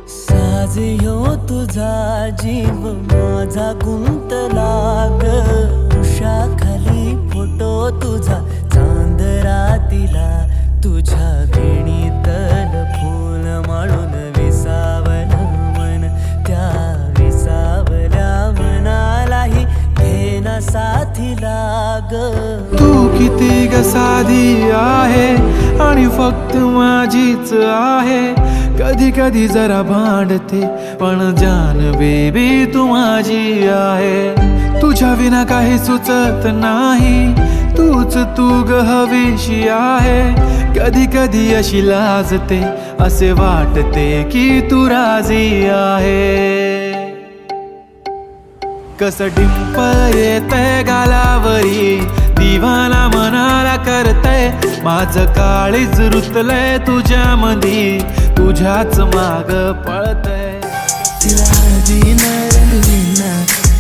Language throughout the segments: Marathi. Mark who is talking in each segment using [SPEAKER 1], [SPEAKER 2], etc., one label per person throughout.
[SPEAKER 1] साज ह्यो तुझा जीव माझा गुंतला ग, उषाखाली फोटो तुझा चांद रातीला, तुझ्या वेणीतल फूल माळून विसावलं मन, त्या विसावल्या मनालाही घेना साथीला ग.
[SPEAKER 2] तू किती ग साधी आहे आणि फक्त माझीच आहे. कधी कधी जरा भांडते पण जान बेबी तू माझी आहे. तुझ्या विना काही सुचत नाही, तूच तू ग हवीशी आहे. कधी कधी अशी लाजते, असे वाटते की तू राजी आहे. कस डिंपल येतंय गालावरी, दिवाना मनाला करतय. माझं काळीज रुतलंय तुझ्या मधी, तुझ्याच माग पळतय.
[SPEAKER 1] तिला हळदीना रंगवीना,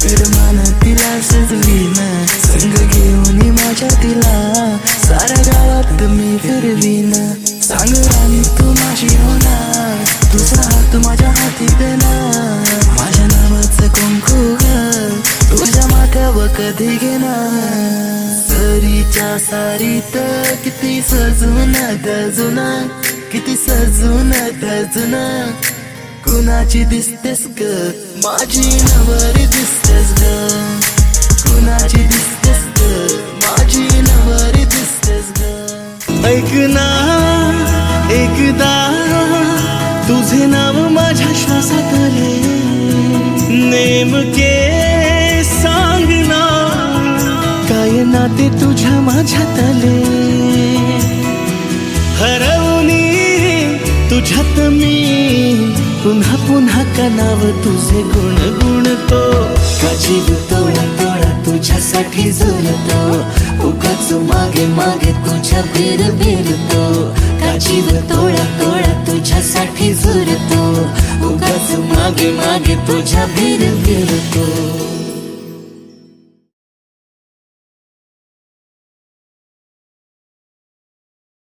[SPEAKER 1] करमाना तिला सजवीना, संग घेऊन माझ्या तिला साऱ्या गावात मी फिरवीना. सांग राणी तू माझी होणार, तुझा हात माझ्या हाती देणार. माझ्या नावाचं कुंकू ग तुझ्या माथ्यावर कधी घेणार. सरीच्या सारीत किती सजून गजुना, किती सजून गजुना. कुणाची दिसतेस ग माझी नवरी दिसतेस ग, कुणाची दिसतेस ग माझी नवरी दिसतेस ग. ऐक ना एकदा तुझे नाव माझ्या श्वासात आले, नेमके सांग ना काय नाते तुझ्या माझ्यात आले. हरवणी तुझ्यात मी पुन्हा पुन्हा का नाव तुझे गुण गुणतो. का जीव तोडा तोडा तुझ्यासाठी झुलतो, उगाच मागे मागे तुझ्या बेर बेरतो. का जीव तोडा तोडा तुझ्यासाठी झुलतो, उगाच मागे मागे तुझ्या बेर बेरतो.